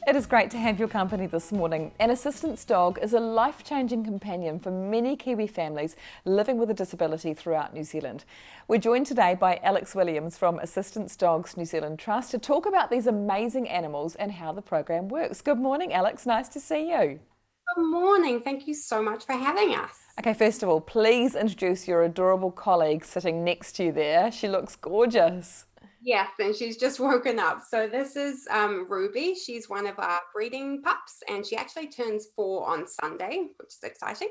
It is great to have your company this morning. An assistance dog is a life-changing companion for many Kiwi families living with a disability throughout New Zealand. We're joined today by Alex Williams from Assistance Dogs New Zealand Trust to talk about these amazing animals and how the program works. Good morning, Alex. Nice to see you. Good morning. Thank you so much for having us. Okay, first of all, please introduce your adorable colleague sitting next to you there. She looks gorgeous. Yes, and she's just woken up. So this is Ruby. She's one of our breeding pups, and she actually turns 4 on Sunday, which is exciting.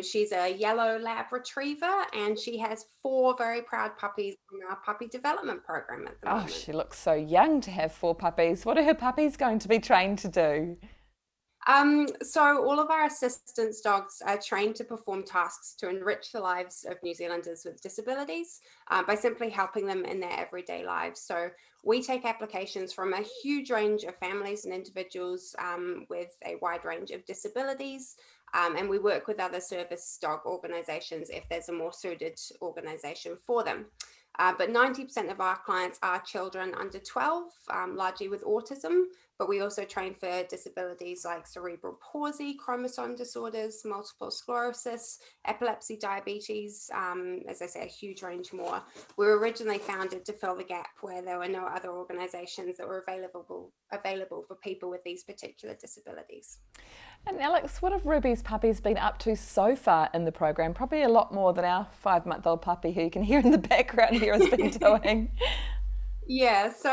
She's a yellow lab retriever, and she has 4 very proud puppies in our puppy development program at the Oh, moment. she looks so young to have 4 puppies. What are her puppies going to be trained to do? So all of our assistance dogs are trained to perform tasks to enrich the lives of New Zealanders with disabilities by simply helping them in their everyday lives. So we take applications from a huge range of families and individuals with a wide range of disabilities. And we work with other service dog organizations if there's a more suited organization for them. But 90% of our clients are children under 12, largely with autism, but we also train for disabilities like cerebral palsy, chromosome disorders, multiple sclerosis, epilepsy, diabetes, as I say, a huge range more. We were originally founded to fill the gap where there were no other organizations that were available for people with these particular disabilities. And Alex, what have Ruby's puppies been up to so far in the program? Probably a lot more than our 5-month-old puppy who you can hear in the background here has been doing. Yeah, so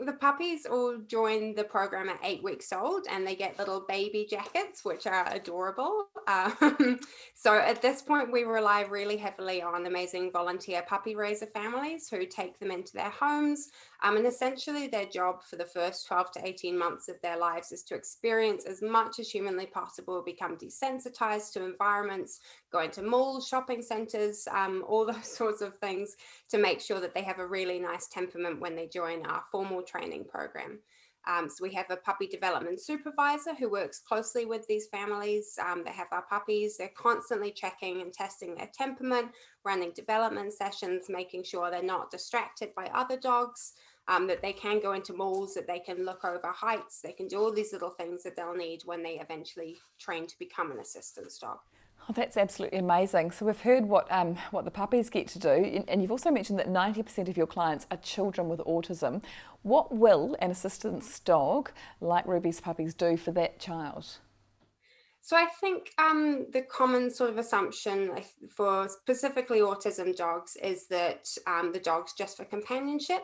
the puppies all join the program at 8 weeks old and they get little baby jackets, which are adorable. So at this point, we rely really heavily on amazing volunteer puppy raiser families who take them into their homes. And essentially, their job for the first 12 to 18 months of their lives is to experience as much as humanly possible, become desensitized to environments, go into malls, shopping centers, all those sorts of things to make sure that they have a really nice temperament when they join our formal training program. So we have a puppy development supervisor who works closely with these families. They have our puppies. They're constantly checking and testing their temperament, running development sessions, making sure they're not distracted by other dogs, that they can go into malls, that they can look over heights. They can do all these little things that they'll need when they eventually train to become an assistance dog. Oh, that's absolutely amazing. So we've heard what the puppies get to do, and you've also mentioned that 90% of your clients are children with autism. What will an assistance dog like Ruby's puppies do for that child? So I think the common sort of assumption for specifically autism dogs is that the dog's just for companionship.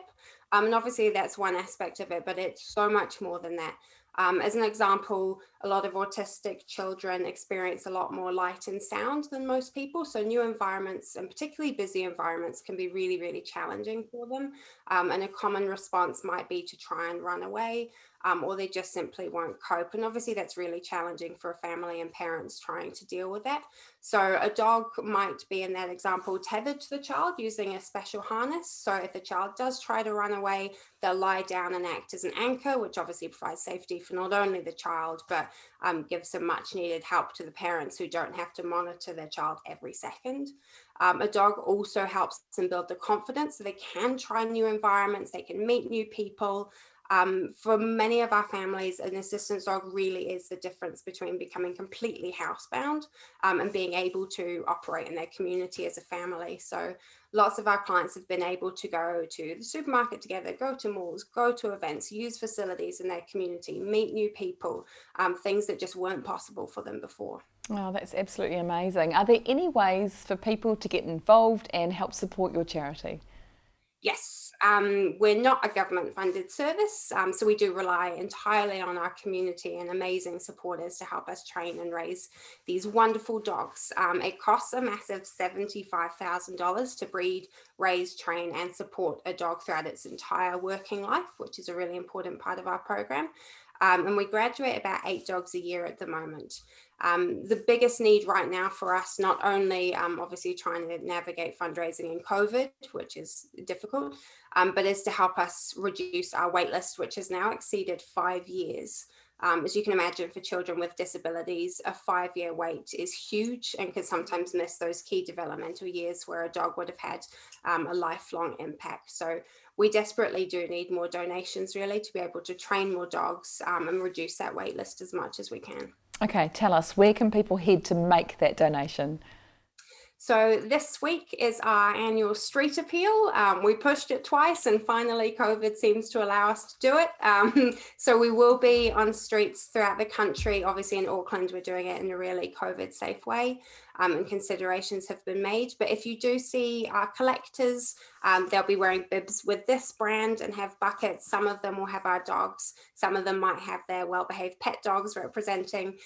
And obviously that's one aspect of it, but it's so much more than that. As an example, a lot of autistic children experience a lot more light and sound than most people. So new environments and particularly busy environments can be really, really challenging for them. And a common response might be to try and run away, or they just simply won't cope. And obviously that's really challenging for a family and parents trying to deal with that. So a dog might be, in that example, tethered to the child using a special harness. So if the child does try to run away, they'll lie down and act as an anchor, which obviously provides safety for not only the child, but gives some much needed help to the parents who don't have to monitor their child every second. A dog also helps them build the confidence so they can try new environments, they can meet new people. For many of our families, an assistance dog really is the difference between becoming completely housebound and being able to operate in their community as a family. So lots of our clients have been able to go to the supermarket together, go to malls, go to events, use facilities in their community, meet new people, things that just weren't possible for them before. Oh, that's absolutely amazing. Are there any ways for people to get involved and help support your charity? Yes, we're not a government funded service, so we do rely entirely on our community and amazing supporters to help us train and raise these wonderful dogs. It costs a massive $75,000 to breed, raise, train, and support a dog throughout its entire working life, which is a really important part of our program. And we graduate about 8 dogs a year at the moment. The biggest need right now for us, not only obviously trying to navigate fundraising in COVID, which is difficult, but is to help us reduce our wait list, which has now exceeded 5 years. As you can imagine, for children with disabilities, a 5-year wait is huge and can sometimes miss those key developmental years where a dog would have had a lifelong impact. So we desperately do need more donations, really, to be able to train more dogs and reduce that wait list as much as we can. Okay, tell us, where can people head to make that donation? So this week is our annual street appeal. We pushed it twice and finally COVID seems to allow us to do it. So we will be on streets throughout the country. Obviously in Auckland, we're doing it in a really COVID safe way, and considerations have been made. But if you do see our collectors, they'll be wearing bibs with this brand and have buckets. Some of them will have our dogs. Some of them might have their well-behaved pet dogs representing.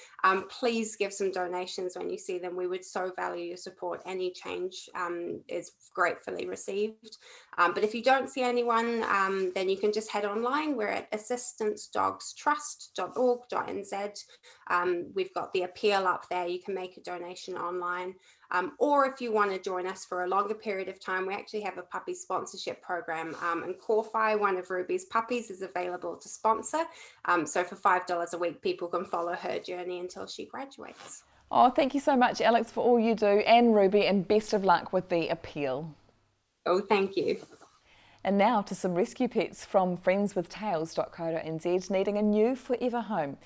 Please give some donations when you see them. We would so value your support. Any change is gratefully received. But if you don't see anyone, then you can just head online. We're at assistancedogstrust.org.nz. We've got the appeal up there. You can make a donation online. Or if you want to join us for a longer period of time, we actually have a puppy sponsorship program, and Corfi, one of Ruby's puppies, is available to sponsor. So for $5 a week, people can follow her journey until she graduates. Oh, thank you so much, Alex, for all you do, and Ruby, and best of luck with the appeal. Oh, thank you. And now to some rescue pets from friendswithtales.co.nz needing a new forever home.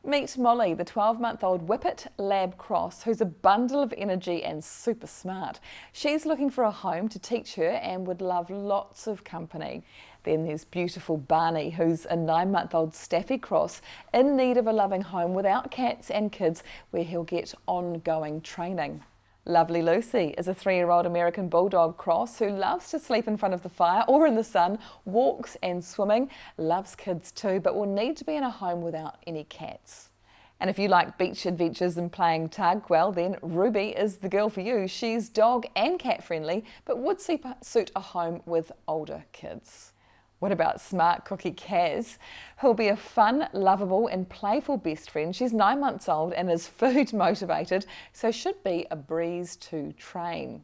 Meet Molly, the 12-month-old Whippet Lab Cross, who's a bundle of energy and super smart. She's looking for a home to teach her and would love lots of company. Then there's beautiful Barney, who's a 9-month-old Staffy Cross in need of a loving home without cats and kids where he'll get ongoing training. Lovely Lucy is a 3-year-old American Bulldog Cross who loves to sleep in front of the fire or in the sun, walks and swimming, loves kids too, but will need to be in a home without any cats. And if you like beach adventures and playing tug, well then Ruby is the girl for you. She's dog and cat friendly, but would suit a home with older kids. What about smart cookie Kaz, who'll be a fun, lovable and playful best friend. She's 9 months old and is food motivated, so should be a breeze to train.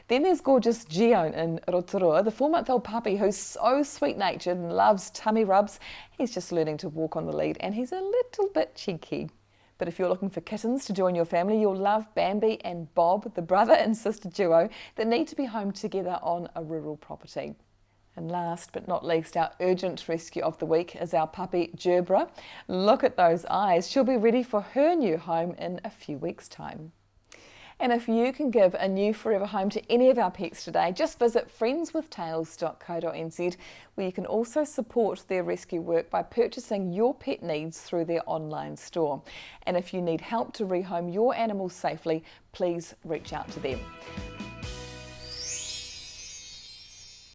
Then there's gorgeous Gion in Rotorua, the 4-month-old puppy who's so sweet-natured and loves tummy rubs. He's just learning to walk on the lead and he's a little bit cheeky. But if you're looking for kittens to join your family, you'll love Bambi and Bob, the brother and sister duo that need to be home together on a rural property. And last but not least, our urgent rescue of the week is our puppy Gerbera. Look at those eyes. She'll be ready for her new home in a few weeks' time. And if you can give a new forever home to any of our pets today, just visit friendswithtales.co.nz, where you can also support their rescue work by purchasing your pet needs through their online store. And if you need help to rehome your animals safely, please reach out to them.